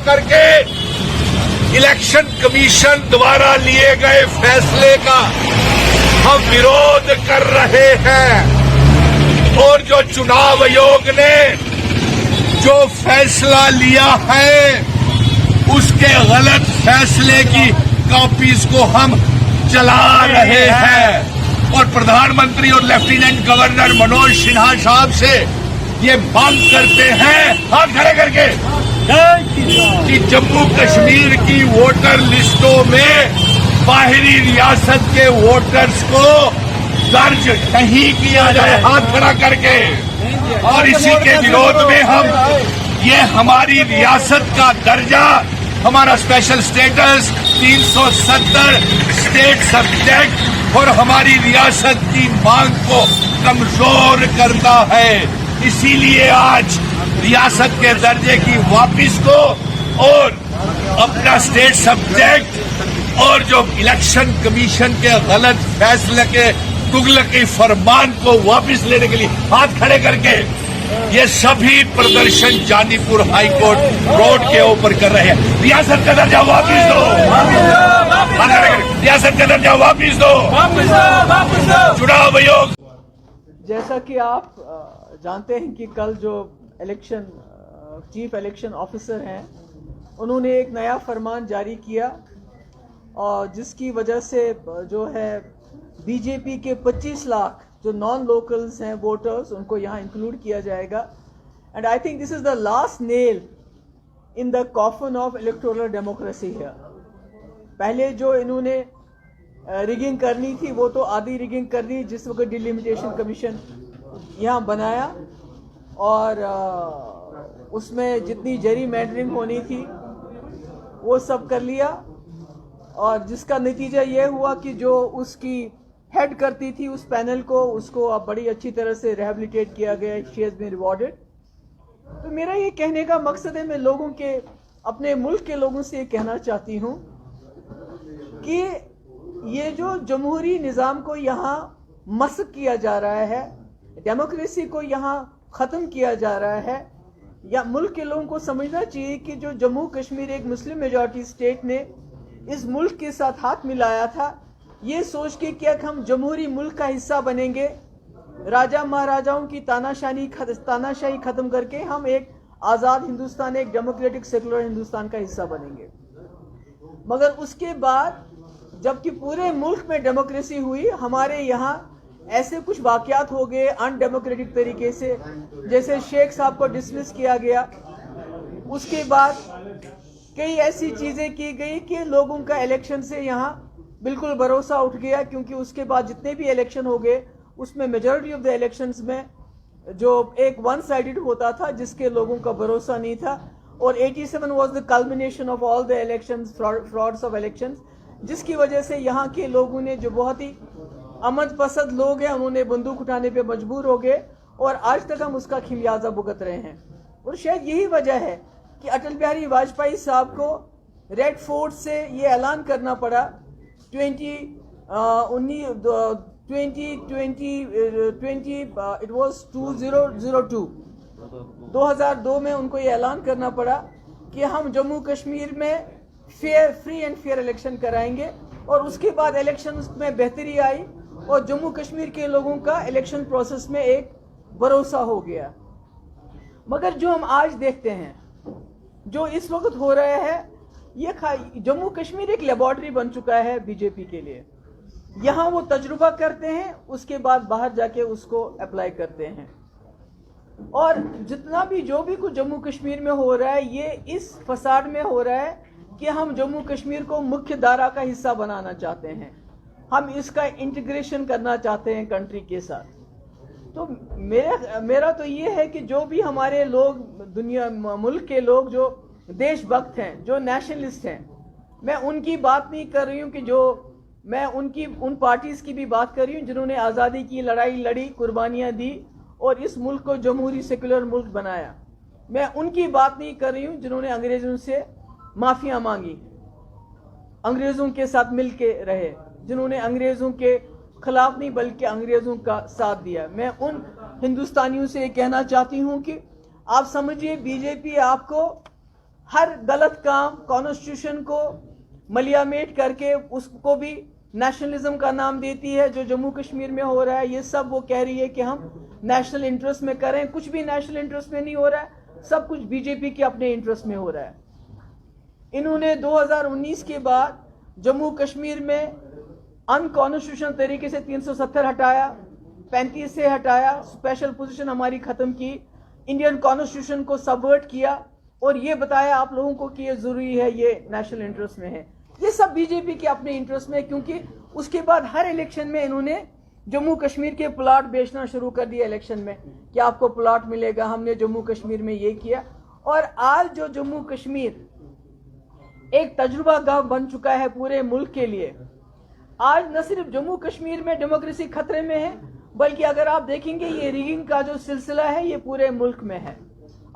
करके election commission द्वारा लिए गए फैसले का हम विरोध कर रहे हैं और जो चुनाव आयोग ने जो फैसला लिया है उसके गलत फैसले की कॉपीज को हम चला रहे हैं और प्रधानमंत्री और लेफ्टिनेंट गवर्नर मनोज सिन्हा साहब से ये मांग करते हैं हाथ खड़े करके कि जम्मू कश्मीर की वोटर लिस्टों में बाहरी रियासत के वोटर्स को दर्ज नहीं किया जाए, हाथ खड़ा करके। और इसी के विरोध में हम ये हमारी रियासत का दर्जा, हमारा स्पेशल स्टेटस 370 स्टेट सब्जेक्ट और हमारी रियासत की मांग को कमजोर करता है। इसीलिए आज रियासत के दर्जे की वापिस को और अपना स्टेट सब्जेक्ट और जो इलेक्शन कमीशन के गलत फैसले के तुगलकी फरमान को वापस लेने के लिए हाथ खड़े करके ये सभी प्रदर्शन जानीपुर हाईकोर्ट रोड के ऊपर कर रहे हैं। रियासत का दर्जा वापस दो, रियासत का दर्जा वापस दो, चुनाव आयोग। जैसा कि आप जानते हैं कि कल जो इलेक्शन चीफ इलेक्शन ऑफिसर हैं उन्होंने एक नया फरमान जारी किया और जिसकी वजह से जो है बीजेपी के 25 लाख जो नॉन लोकल्स हैं वोटर्स उनको यहाँ इंक्लूड किया जाएगा। And I think this is the last nail in the coffin of electoral democracy here. पहले जो इन्होंने रिगिंग करनी थी वो तो आधी रिगिंग करनी जिस वक्त डिलिमिटेशन कमीशन यहाँ बनाया और उसमें जितनी जरी मैंडरिंग होनी थी वो सब कर लिया और जिसका नतीजा ये हुआ कि जो उसकी हेड करती थी उस पैनल को उसको अब बड़ी अच्छी तरह से रिहेबिलिटेट किया गया, शी हैज़ बीन रिवॉर्डेड। तो मेरा ये कहने का मकसद है, मैं लोगों के अपने मुल्क के लोगों से ये कहना चाहती हूँ कि ये जो जमहूरी निज़ाम को यहाँ मस्क किया जा रहा है, डेमोक्रेसी को यहाँ ख़त्म किया जा रहा है, या मुल्क के लोगों को समझना चाहिए कि जो जम्मू कश्मीर एक मुस्लिम मेजॉरिटी स्टेट ने इस मुल्क के साथ हाथ मिलाया था ये सोच के कि हम जमहूरी मुल्क का हिस्सा बनेंगे, राजा महाराजाओं की तानाशाही ख़त्म करके हम एक आज़ाद हिंदुस्तान, एक डेमोक्रेटिक सेकुलर हिंदुस्तान का हिस्सा बनेंगे। मगर उसके बाद जबकि पूरे मुल्क में डेमोक्रेसी हुई, हमारे यहाँ ऐसे कुछ वाक़यात हो गए अनडेमोक्रेटिक तरीके से, जैसे शेख साहब को डिसमिस किया गया। उसके बाद कई ऐसी चीज़ें की गई कि लोगों का इलेक्शन से यहाँ बिल्कुल भरोसा उठ गया, क्योंकि उसके बाद जितने भी इलेक्शन हो गए उसमें मेजॉरिटी ऑफ द इलेक्शंस में जो एक वन साइडेड होता था जिसके लोगों का भरोसा नहीं था। और 87 was the culmination of all the elections, frauds of elections, जिसकी वजह से यहाँ के लोगों ने जो बहुत ही अमन पसंद लोग हैं उन्होंने बंदूक उठाने पे मजबूर हो गए और आज तक हम उसका खिमियाजा भुगत रहे हैं। और शायद यही वजह है कि अटल बिहारी वाजपेयी साहब को रेड फोर्ट से ये ऐलान करना पड़ा 2002 में उनको ये ऐलान करना पड़ा कि हम जम्मू कश्मीर में फ्री एंड फेयर इलेक्शन कराएंगे। और उसके बाद इलेक्शन में बेहतरी आई और जम्मू कश्मीर के लोगों का इलेक्शन प्रोसेस में एक भरोसा हो गया। मगर जो हम आज देखते हैं, जो इस वक्त हो रहा है, ये जम्मू कश्मीर एक लेबॉर्ट्री बन चुका है बीजेपी के लिए। यहाँ वो तजुर्बा करते हैं, उसके बाद बाहर जाके उसको अप्लाई करते हैं। और जितना भी जो भी कुछ जम्मू कश्मीर में हो रहा है ये इस फसाद में हो रहा है कि हम जम्मू कश्मीर को मुख्य धारा का हिस्सा बनाना चाहते हैं, हम इसका इंटीग्रेशन करना चाहते हैं कंट्री के साथ। तो मेरा तो ये है कि जो भी हमारे लोग दुनिया मुल्क के लोग जो देशभक्त हैं, जो नेशनलिस्ट हैं, मैं उनकी बात नहीं कर रही हूँ कि जो मैं उन पार्टीज़ की भी बात कर रही हूँ जिन्होंने आज़ादी की लड़ाई लड़ी, कुर्बानियाँ दी और इस मुल्क को जमहूरी सेकुलर मुल्क बनाया। मैं उनकी बात नहीं कर रही हूँ जिन्होंने अंग्रेज़ों से माफ़िया मांगी, अंग्रेज़ों के साथ मिल के रहे, जिन्होंने अंग्रेज़ों के खिलाफ नहीं बल्कि अंग्रेज़ों का साथ दिया। मैं उन हिंदुस्तानियों से कहना चाहती हूँ कि आप समझिए बीजेपी आपको हर गलत काम कॉन्स्टिट्यूशन को मलियामेट करके उसको भी नेशनलिज्म का नाम देती है। जो जम्मू कश्मीर में हो रहा है ये सब वो कह रही है कि हम नेशनल इंटरेस्ट में करें, कुछ भी नेशनल इंटरेस्ट में नहीं हो रहा है, सब कुछ बीजेपी के अपने इंटरेस्ट में हो रहा है। इन्होंने 2019 के बाद जम्मू कश्मीर में अनकॉन्स्टिट्यूशनल तरीके से 370 हटाया, 35 से हटाया, स्पेशल पोजीशन हमारी खत्म की, इंडियन कॉन्स्टिट्यूशन को सबवर्ट किया और ये बताया आप लोगों को कि ये जरूरी है, ये नेशनल इंटरेस्ट में है। ये सब बीजेपी के अपने इंटरेस्ट में, क्योंकि उसके बाद हर इलेक्शन में इन्होंने जम्मू कश्मीर के प्लाट बेचना शुरू कर दिया इलेक्शन में कि आपको प्लाट मिलेगा, हमने जम्मू कश्मीर में ये किया। और आज जो जम्मू कश्मीर एक तजुर्बा गांव बन चुका है पूरे मुल्क के लिए, आज न सिर्फ जम्मू कश्मीर में डेमोक्रेसी खतरे में है, बल्कि अगर आप देखेंगे ये रिगिंग का जो सिलसिला है ये पूरे मुल्क में है।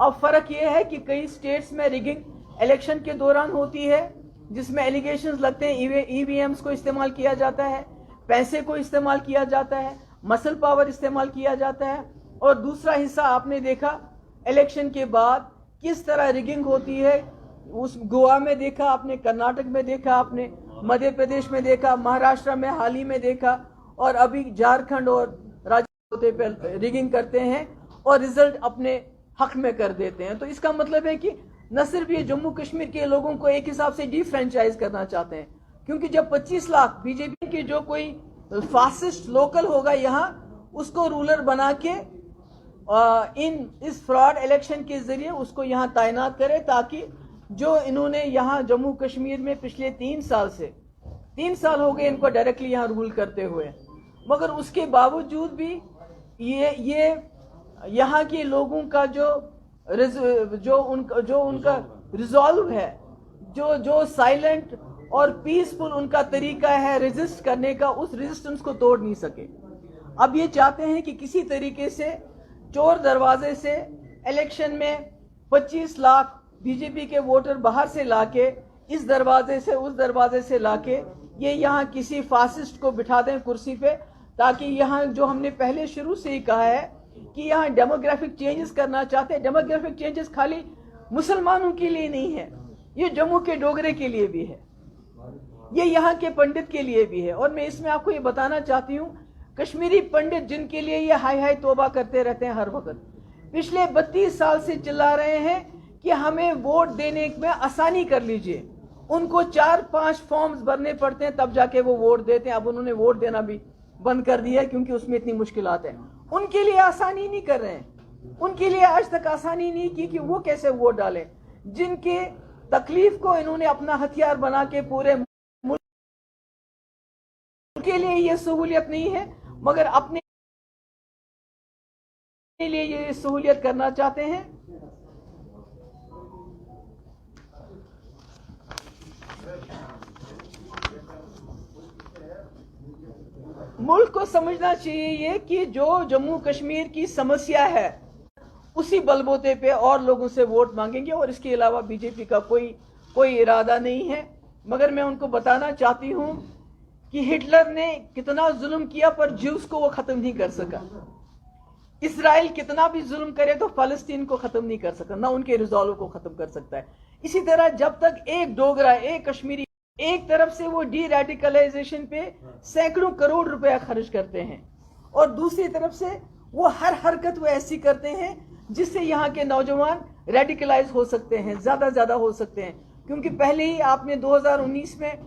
अब फर्क ये है कि कई स्टेट्स में रिगिंग इलेक्शन के दौरान होती है, जिसमें एलिगेशंस लगते हैं, ईवीएम्स को इस्तेमाल किया जाता है, पैसे को इस्तेमाल किया जाता है, मसल पावर इस्तेमाल किया जाता है। और दूसरा हिस्सा आपने देखा इलेक्शन के बाद किस तरह रिगिंग होती है, उस गोवा में देखा आपने, कर्नाटक में देखा आपने, मध्य प्रदेश में देखा, महाराष्ट्र में हाल ही में देखा, और अभी झारखंड और राज्य पे रिगिंग करते हैं और रिजल्ट अपने हक में कर देते हैं। तो इसका मतलब है कि न सिर्फ ये जम्मू कश्मीर के लोगों को एक हिसाब से डिफ्रेंचाइज करना चाहते हैं, क्योंकि जब 25 लाख बीजेपी के जो कोई फासिस्ट लोकल होगा यहाँ, उसको रूलर बना के इस फ्रॉड इलेक्शन के जरिए उसको यहाँ तैनात करे, ताकि जो इन्होंने यहाँ जम्मू कश्मीर में पिछले 3 साल हो गए इनको डायरेक्टली यहाँ रूल करते हुए, मगर उसके बावजूद भी ये यहाँ के लोगों का जो उनका रिजॉल्व है, जो साइलेंट और पीसफुल उनका तरीका है रेजिस्ट करने का, उस रेजिस्टेंस को तोड़ नहीं सके। अब ये चाहते हैं कि किसी तरीके से चोर दरवाजे से इलेक्शन में 25 लाख बीजेपी के वोटर बाहर से लाके, इस दरवाजे से उस दरवाजे से लाके ये यहाँ किसी फासिस्ट को बिठा दें कुर्सी पे, ताकि यहाँ जो हमने पहले शुरू से ही कहा है कि यहाँ डेमोग्राफिक चेंजेस करना चाहते हैं। डेमोग्राफिक चेंजेस खाली मुसलमानों के लिए नहीं है, ये जम्मू के डोगरे के लिए भी है, ये यहाँ के पंडित के लिए भी है। और मैं इसमें आपको ये बताना चाहती हूँ, कश्मीरी पंडित जिनके लिए ये हाय हाय तौबा करते रहते हैं हर वक्त, पिछले 32 साल से चिल्ला रहे हैं कि हमें वोट देने में आसानी कर लीजिए, उनको 4-5 फॉर्म्स भरने पड़ते हैं तब जाके वो वोट देते हैं। अब उन्होंने वोट देना भी बंद कर दिया है क्योंकि उसमें इतनी मुश्किलात हैं। उनके लिए आसानी नहीं कर रहे हैं, उनके लिए आज तक आसानी नहीं की कि वो कैसे वोट डालें, जिनके तकलीफ को इन्होंने अपना हथियार बना के पूरे मुल्क के लिए ये सहूलियत नहीं है, मगर अपने लिए ये सहूलियत करना चाहते हैं। मुल्क को समझना चाहिए कि जो जम्मू कश्मीर की समस्या है उसी बलबूते पे और लोगों से वोट मांगेंगे, और इसके अलावा बीजेपी का कोई इरादा नहीं है। मगर मैं उनको बताना चाहती हूं कि हिटलर ने कितना जुल्म किया पर ज्यूस को वो खत्म नहीं कर सका, इसराइल कितना भी जुल्म करे तो फलस्तीन को खत्म नहीं कर सका, ना उनके रिजॉल्व को खत्म कर सकता है। इसी तरह जब तक एक डोगरा, एक कश्मीरी, एक तरफ से वो डी रेडिकलाइजेशन पे सैकड़ों करोड़ रुपया खर्च करते हैं और दूसरी तरफ से वो हर हरकत वो ऐसी करते हैं जिससे यहाँ के नौजवान रेडिकलाइज हो सकते हैं, ज्यादा हो सकते हैं। क्योंकि पहले ही आपने 2019 में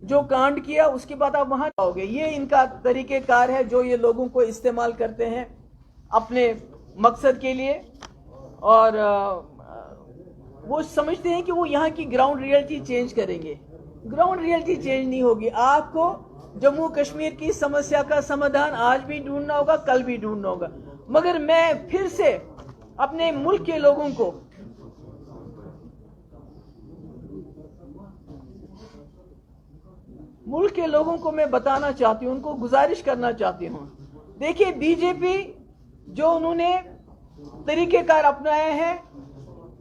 जो कांड किया उसके बाद आप वहां जाओगे। ये इनका तरीकेकार है जो ये लोगों को इस्तेमाल करते हैं अपने मकसद के लिए, और वो समझते हैं कि वो यहाँ की ग्राउंड रियलिटी चेंज करेंगे। ग्राउंड रियलिटी चेंज नहीं होगी। आपको जम्मू कश्मीर की समस्या का समाधान आज भी ढूंढना होगा, कल भी ढूंढना होगा। मगर मैं फिर से अपने मुल्क के लोगों को मैं बताना चाहती हूं, उनको गुजारिश करना चाहती हूं। देखिए, बीजेपी जो उन्होंने तरीकेकार अपनाया है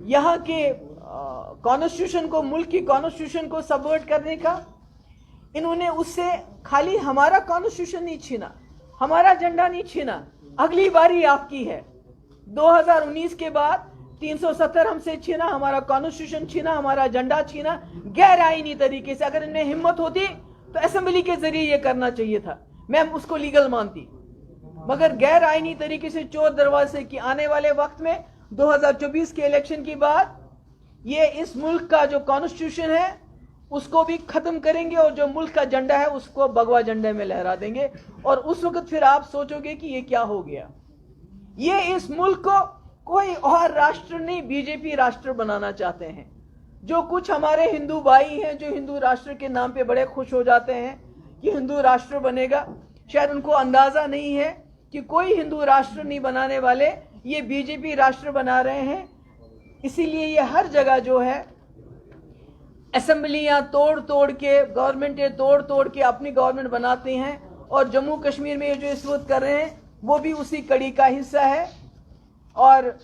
यहाँ के कॉन्स्टिट्यूशन को, मुल्क की कॉन्स्टिट्यूशन को सबवर्ट करने का, इन्होंने उससे खाली हमारा कॉन्स्टिट्यूशन नहीं छीना, हमारा झंडा नहीं छीना। अगली बारी आपकी है 2019 के बाद 370 हमसे छीना, हमारा कॉन्स्टिट्यूशन छीना, हमारा झंडा छीना गैर आईनी तरीके से। अगर इनमें हिम्मत होती तो असेंबली के जरिए ये करना चाहिए था, मैं उसको लीगल मानती, मगर गैर आईनी तरीके से चोर दरवाजे की आने वाले वक्त में 2024 के इलेक्शन के बाद ये इस मुल्क का जो कॉन्स्टिट्यूशन है उसको भी खत्म करेंगे और जो मुल्क का झंडा है उसको भगवा झंडे में लहरा देंगे। और उस वक्त फिर आप सोचोगे कि ये क्या हो गया। ये इस मुल्क को कोई और राष्ट्र नहीं, बीजेपी राष्ट्र बनाना चाहते हैं। जो कुछ हमारे हिंदू भाई हैं जो हिंदू राष्ट्र के नाम पे बड़े खुश हो जाते हैं कि हिंदू राष्ट्र बनेगा, शायद उनको अंदाजा नहीं है कि कोई हिंदू राष्ट्र नहीं बनाने वाले, ये बीजेपी राष्ट्र बना रहे हैं। इसीलिए ये हर जगह जो है असेंबलियां तोड़ तोड़ के, गवर्नमेंटें तोड़ तोड़ के अपनी गवर्नमेंट बनाती हैं। और जम्मू कश्मीर में जो इस वक्त कर रहे हैं वो भी उसी कड़ी का हिस्सा है। और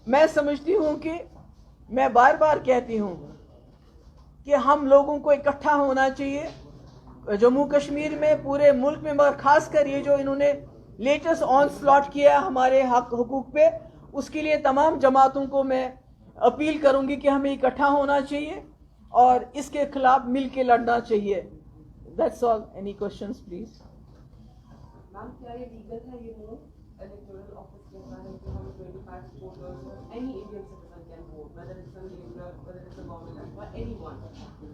मैं समझती हूं कि मैं बार बार कहती हूं कि हम लोगों को इकट्ठा होना चाहिए जम्मू कश्मीर में, पूरे मुल्क में, मगर खासकर ये जो इन्होंने लेटेस्ट ऑन स्लॉट किया हमारे हक हुकूक पे, उसके लिए तमाम जमातों को मैं अपील करूंगी कि हमें इकट्ठा होना चाहिए और इसके खिलाफ मिल के लड़ना चाहिए। That's all. Any questions please. Ma'am, क्या ये लीगल है ये मूव इलेक्टोरल ऑफिस के द्वारा कि हम 25 voters any Indian citizen can vote, whether it's a leader, whether it's a government or anyone?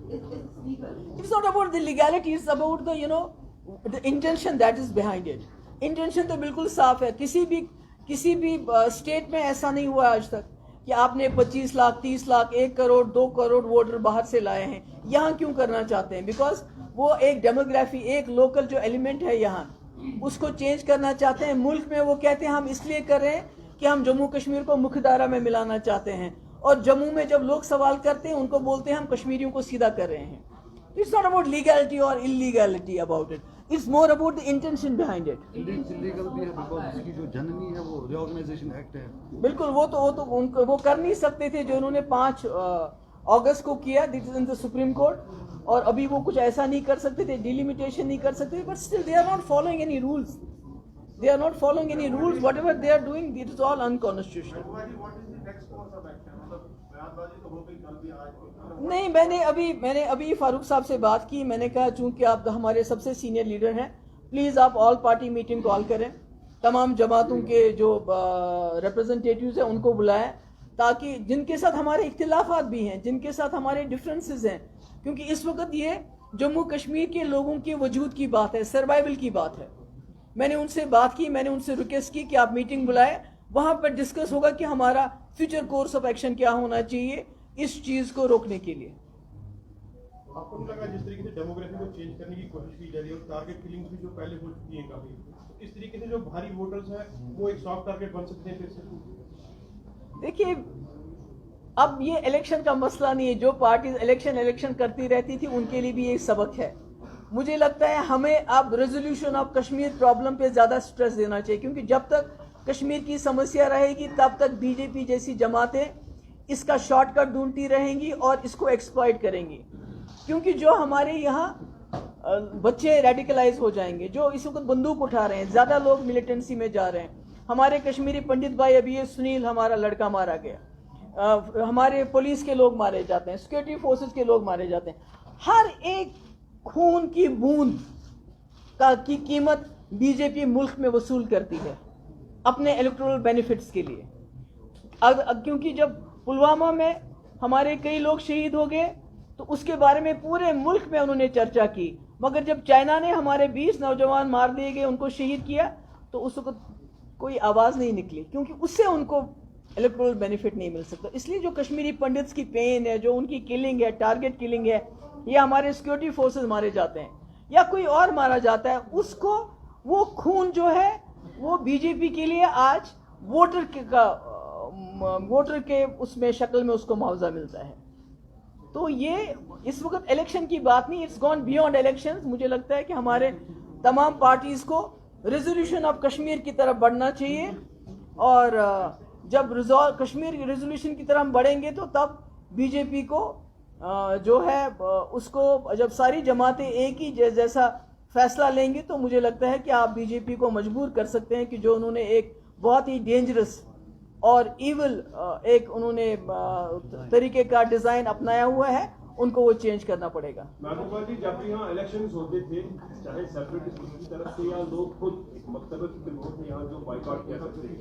It's legal. It's not about the legality, it's about the the intention that is behind it. Intention तो बिल्कुल साफ है। किसी भी state में ऐसा नहीं हुआ आज तक कि आपने 25 लाख 30 लाख 1 करोड़ 2 करोड़ वोटर बाहर से लाए हैं। यहाँ क्यों करना चाहते हैं? बिकॉज वो एक डेमोग्राफी, एक लोकल जो एलिमेंट है यहाँ, उसको चेंज करना चाहते हैं मुल्क में। वो कहते हैं हम इसलिए कर रहे हैं कि हम जम्मू कश्मीर को मुख्यधारा में मिलाना चाहते हैं। और जम्मू में जब लोग सवाल करते हैं उनको बोलते हैं हम कश्मीरियों को सीधा कर रहे हैं। इट्स नॉट अबाउट लीगैलिटी और illegality about it, it's more about the intention behind it. Illegal भी है बिकॉज़ इसकी जो जननी है वो रिऑर्गेनाइजेशन एक्ट है। बिल्कुल, वो कर नहीं सकते थे जो उन्होंने 5 अगस्त को किया, this is in the supreme court. और अभी वो कुछ ऐसा नहीं कर सकते थे, डिलिमिटेशन नहीं कर सकते थे, but still they are not following any rules, they are not following any rules, whatever they are doing it is all unconstitutional. नहीं, मैंने अभी फारूक साहब से बात की। मैंने कहा चूंकि आप हमारे सबसे सीनियर लीडर हैं, प्लीज आप ऑल पार्टी मीटिंग कॉल करें, तमाम जमातों के जो रिप्रेजेंटेटिव्स हैं उनको बुलाएं, ताकि जिनके साथ हमारे इख्तिलाफात भी हैं, जिनके साथ हमारे डिफरेंसेस हैं, क्योंकि इस वक्त ये जम्मू कश्मीर के लोगों के वजूद की बात है, सर्वाइवल की बात है। मैंने उनसे बात की, मैंने उनसे रिक्वेस्ट की कि आप मीटिंग बुलाएं, वहां पर डिस्कस होगा कि हमारा फ्यूचर कोर्स ऑफ एक्शन क्या होना चाहिए इस चीज को रोकने के लिए। आपको नहीं लगा जिस तरीके से डेमोग्राफी को चेंज करने की कोशिश की जा रही है और टारगेट किलिंग्स भी जो पहले हो चुकी हैं काफी, तो इस तरीके से जो भारी वोटर्स हैं वो एक सॉफ्ट टारगेट बन सकते हैं फिर से? देखिए, अब ये इलेक्शन का मसला नहीं है। जो पार्टी इलेक्शन करती रहती थी उनके लिए भी एक सबक है। मुझे लगता है हमें अब रेजोल्यूशन ऑफ कश्मीर प्रॉब्लम पे ज्यादा स्ट्रेस देना चाहिए, क्योंकि जब तक कश्मीर की समस्या रहेगी तब तक बीजेपी जैसी जमातें इसका शॉर्टकट ढूंढती रहेंगी और इसको एक्सप्लॉइट करेंगी। क्योंकि जो हमारे यहाँ बच्चे रेडिकलाइज हो जाएंगे, जो इस वक्त बंदूक उठा रहे हैं, ज्यादा लोग मिलिटेंसी में जा रहे हैं। हमारे कश्मीरी पंडित भाई, अभी ये सुनील हमारा लड़का मारा गया, हमारे पुलिस के लोग मारे जाते हैं, सिक्योरिटी फोर्सेस के लोग मारे जाते हैं। हर एक खून की बूंद की कीमत बीजेपी मुल्क में वसूल करती है अपने इलेक्टोरल बेनिफिट्स के लिए। क्योंकि जब पुलवामा में हमारे कई लोग शहीद हो गए तो उसके बारे में पूरे मुल्क में उन्होंने चर्चा की, मगर जब चाइना ने हमारे 20 नौजवान मार दिए गए, उनको शहीद किया, तो उस वक्त कोई आवाज़ नहीं निकली, क्योंकि उससे उनको इलेक्टोरल बेनिफिट नहीं मिल सकता। इसलिए जो कश्मीरी पंडित्स की पेन है, जो उनकी किलिंग है, टारगेट किलिंग है, या हमारे सिक्योरिटी फोर्सेस मारे जाते हैं या कोई और मारा जाता है, उसको वो खून जो है वो बीजेपी के लिए आज वोटर के उसमें शक्ल में उसको मुआवजा मिलता है। तो ये इस वक्त इलेक्शन की बात नहीं, इट्स गॉन बियॉन्ड इलेक्शंस। मुझे लगता है कि हमारे तमाम पार्टीज को रेजोल्यूशन ऑफ कश्मीर की तरफ बढ़ना चाहिए, और जब कश्मीर रेजोल्यूशन की तरफ बढ़ेंगे तो तब बीजेपी को जो है उसको, जब सारी जमातें एक ही जैसा फैसला लेंगे तो मुझे लगता है कि आप बीजेपी को मजबूर कर सकते हैं कि जो उन्होंने एक बहुत ही डेंजरस और इविल एक उन्होंने तरीके का डिजाइन अपनाया हुआ है, उनको वो चेंज करना पड़ेगा। महबूबा जी, जब भी यहाँ इलेक्शंस होते थे, चाहे सेपरेटिस्ट की तरफ से या लोग खुद एक मकतबे की फिल्मों में यहाँ जो बाइकआउट किया करते थे,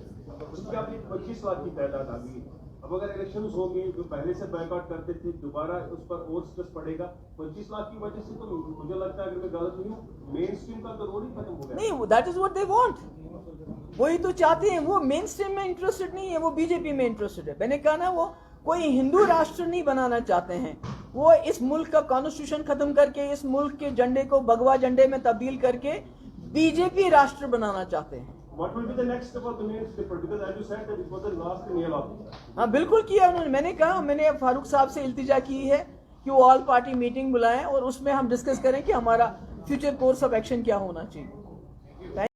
उसकी आपकी 25 लाख की तादाद आ गई। अब अगर इलेक्शंस होंगे, जो पहले से बाइकआउट करते थे, दोबारा उस पर और स्ट्रेस पड़ेगा। 25 लाख की वजह से तो मुझे लगता है, अगर मैं गलत नहीं हूँ, मेन स्ट्रीम का तो रोल ही खत्म हो गया। नहीं, that is what they want, वही तो चाहते हैं। वो मेन स्ट्रीम में इंटरेस्टेड नहीं है, वो बीजेपी में इंटरेस्टेड है। मैंने कहा ना, वो कोई हिंदू राष्ट्र नहीं बनाना चाहते हैं। वो इस मुल्क का कॉन्स्टिट्यूशन खत्म करके, इस मुल्क के झंडे को भगवा झंडे में तब्दील करके बीजेपी राष्ट्र बनाना चाहते हैं। What will be the next step of the main slipper? Because as you said that it was the last nail of it. हाँ, बिल्कुल किया उन्होंने। मैंने कहा, मैंने फारूक साहब से इल्तिजा की है कि वो ऑल पार्टी मीटिंग बुलाएं और उसमें हम डिस्कस करें कि हमारा फ्यूचर कोर्स ऑफ एक्शन क्या होना चाहिए।